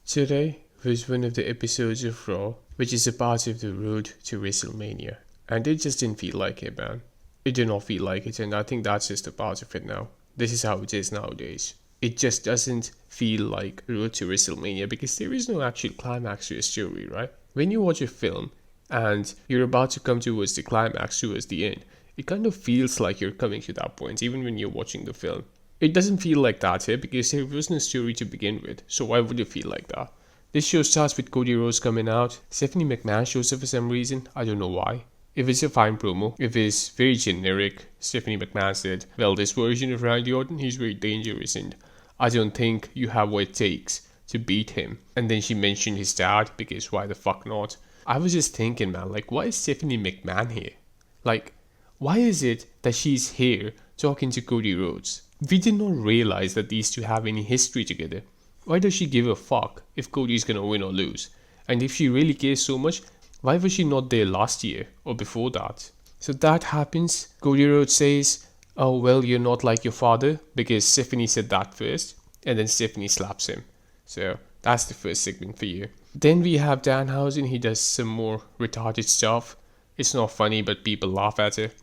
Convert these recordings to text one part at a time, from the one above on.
Today was one of the episodes of Raw, which is a part of the road to WrestleMania. And it just didn't feel like it, man. It did not feel like it, and I think that's just a part of it now. This is how it is nowadays. It just doesn't feel like Road to WrestleMania because there is no actual climax to a story, right? When you watch a film and you're about to come towards the climax, towards the end, it kind of feels like you're coming to that point, even when you're watching the film. It doesn't feel like that here because there was no story to begin with, so why would it feel like that? This show starts with Cody Rhodes coming out. Stephanie McMahon shows up for some reason. I don't know why. If it's a fine promo, if it's very generic, Stephanie McMahon said, well, this version of Randy Orton, he's very dangerous and I don't think you have what it takes to beat him. And then she mentioned his dad because why the fuck not? I was just thinking, man, like, why is Stephanie McMahon here? Like, why is it that she's here talking to Cody Rhodes? We did not realize that these two have any history together. Why does she give a fuck if Cody's gonna win or lose? And if she really cares so much, why was she not there last year or before that? So that happens. Cody Rhodes says, oh, well, you're not like your father, because Stephanie said that first, and then Stephanie slaps him. So that's the first segment for you. Then we have Danhausen. He does some more retarded stuff. It's not funny, but people laugh at it.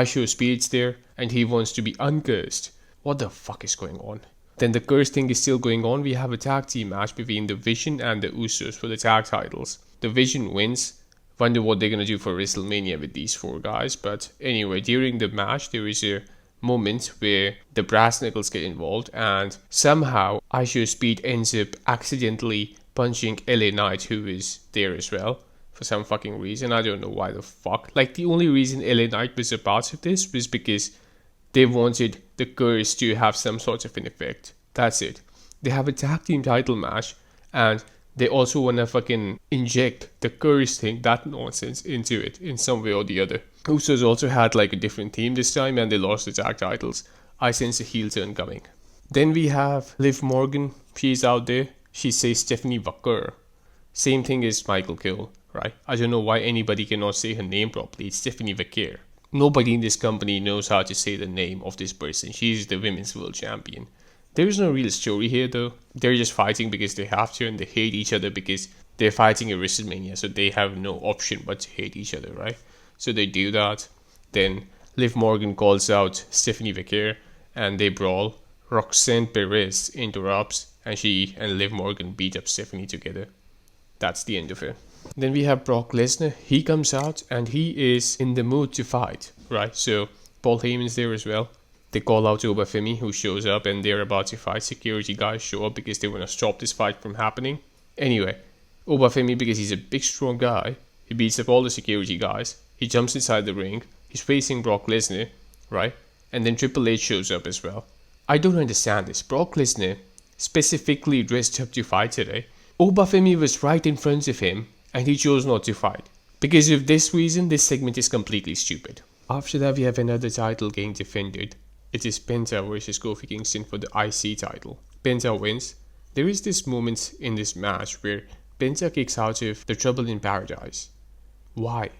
Show Speed's there, and he wants to be uncursed. What the fuck is going on? Then the curse thing is still going on. We have a tag team match between the Vision and the Usos for the tag titles. The Vision wins. Wonder what they're gonna do for WrestleMania with these four guys. But anyway, during the match, there is a moment where the Brass Knuckles get involved, and somehow Show Speed ends up accidentally punching LA Knight, who is there as well. For some fucking reason. I don't know why the fuck. Like, the only reason LA Knight was a part of this was because they wanted the curse to have some sort of an effect. That's it. They have a tag team title match and they also want to fucking inject the curse thing, that nonsense, into it in some way or the other. Usos also had like a different team this time and they lost the tag titles. I sense a heel turn coming. Then we have Liv Morgan. She's out there. She says Stephanie Vaquer. Same thing as Michael Cole, right? I don't know why anybody cannot say her name properly. It's Stephanie Vaquer. Nobody in this company knows how to say the name of this person. She's the women's world champion. There is no real story here though. They're just fighting because they have to and they hate each other because they're fighting at WrestleMania. So they have no option but to hate each other, right? So they do that. Then Liv Morgan calls out Stephanie Vaquer and they brawl. Roxanne Perez interrupts and she and Liv Morgan beat up Stephanie together. That's the end of it. Then we have Brock Lesnar. He comes out and he is in the mood to fight, right? So Paul Heyman's there as well. They call out Obafemi, who shows up and they're about to fight. Security guys show up because they want to stop this fight from happening. Anyway, Obafemi, because he's a big strong guy, he beats up all the security guys. He jumps inside the ring. He's facing Brock Lesnar, right? And then Triple H shows up as well. I don't understand this. Brock Lesnar specifically dressed up to fight today. Obafemi was right in front of him and he chose not to fight. Because of this reason, this segment is completely stupid. After that, we have another title getting defended. It is Penta versus Kofi Kingston for the IC title. Penta wins. There is this moment in this match where Penta kicks out of the Trouble in Paradise. Why?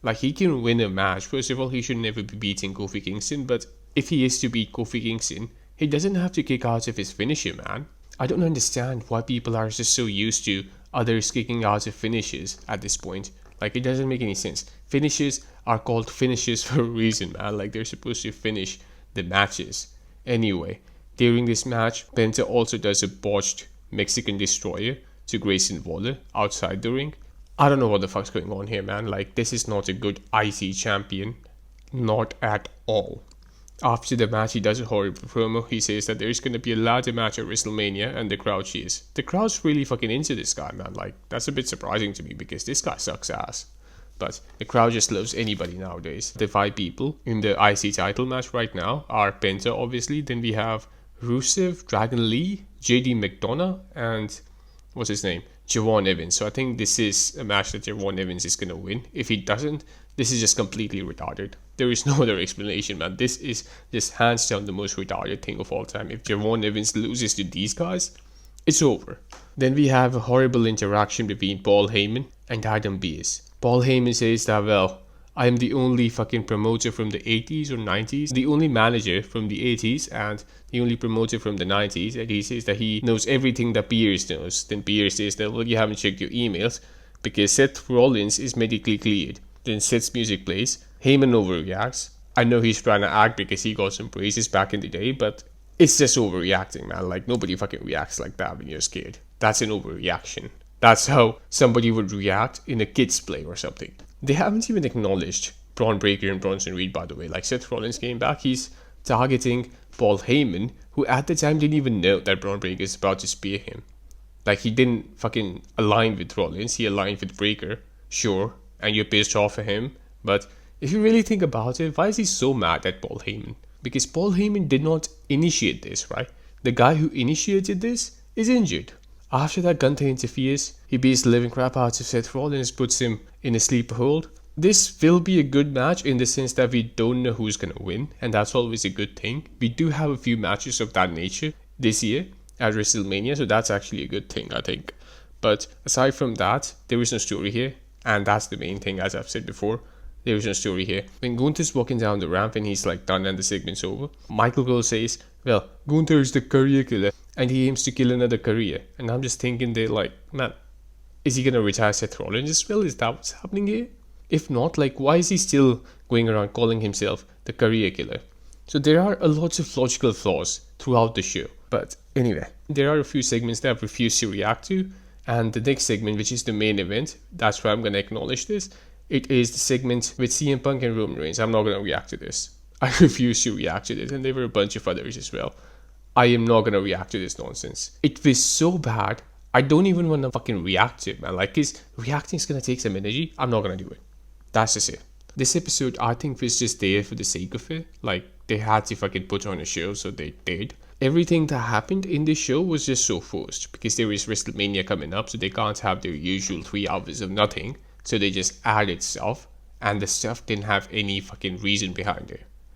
Like, he can win a match. First of all, he should never be beating Kofi Kingston, but if he is to beat Kofi Kingston, he doesn't have to kick out of his finisher, man. I don't understand why people are just so used to others kicking out of finishes at this point. Like, it doesn't make any sense. Finishes are called finishes for a reason, man. Like, they're supposed to finish the matches. Anyway, during this match, Penta also does a botched Mexican Destroyer to Grayson Waller outside the ring. I don't know what the fuck's going on here, man. Like, this is not a good IC champion. Not at all. After the match, he does a horrible promo. He says that there's going to be a ladder match at WrestleMania and the crowd cheers. The crowd's really fucking into this guy, man. Like, that's a bit surprising to me because this guy sucks ass. But the crowd just loves anybody nowadays. The 5 people in the IC title match right now are Penta, obviously. Then we have Rusev, Dragon Lee, JD McDonough, and what's his name? Javon Evans. So I think this is a match that Javon Evans is going to win. If he doesn't, this is just completely retarded. There is no other explanation, man. This is just hands down the most retarded thing of all time. If Javon Evans loses to these guys, it's over. Then we have a horrible interaction between Paul Heyman and Adam Pearce. Paul Heyman says that, well, I am the only fucking promoter from the 80s or 90s, the only manager from the 80s, and the only promoter from the 90s. And he says that he knows everything that Pierce knows. Then Pierce says that, well, you haven't checked your emails because Seth Rollins is medically cleared. Then Seth's music plays. Heyman overreacts. I know he's trying to act because he got some praises back in the day, but it's just overreacting, man. Like, nobody fucking reacts like that when you're scared. That's an overreaction. That's how somebody would react in a kid's play or something. They haven't even acknowledged Braun Breaker and Bronson Reed, by the way. Like, Seth Rollins came back, he's targeting Paul Heyman, who at the time didn't even know that Braun Breaker is about to spear him. Like, he didn't fucking align with Rollins, he aligned with Breaker, sure, and you're pissed off at him. But if you really think about it, why is he so mad at Paul Heyman? Because Paul Heyman did not initiate this, right? The guy who initiated this is injured. After that, Gunther interferes, he beats the living crap out of Seth Rollins, puts him in a sleeper hold. This will be a good match in the sense that we don't know who's gonna win, and that's always a good thing. We do have a few matches of that nature this year at WrestleMania, so that's actually a good thing, I think. But aside from that, there is no story here, and that's the main thing, as I've said before. There is no story here. When Gunther's walking down the ramp and he's like done and the segment's over, Michael Cole says, well, Gunther is the career killer and he aims to kill another career. And I'm just thinking, they're like, man, is he gonna retire Seth Rollins as well? Is that what's happening here? If not, like, why is he still going around calling himself the career killer? So there are a lot of logical flaws throughout the show. But anyway, there are a few segments that I've refused to react to. And the next segment, which is the main event, that's where I'm gonna acknowledge this. It is the segment with CM Punk and Roman Reigns. I'm not going to react to this. I refuse to react to this, and there were a bunch of others as well. I am not going to react to this nonsense. It was so bad, I don't even want to fucking react to it, man. Like, because reacting is going to take some energy. I'm not going to do it. That's just it. This episode, I think, was just there for the sake of it. Like, they had to fucking put on a show, so they did. Everything that happened in this show was just so forced, because there is WrestleMania coming up, so they can't have their usual 3 hours of nothing. So they just added stuff, and the stuff didn't have any fucking reason behind it.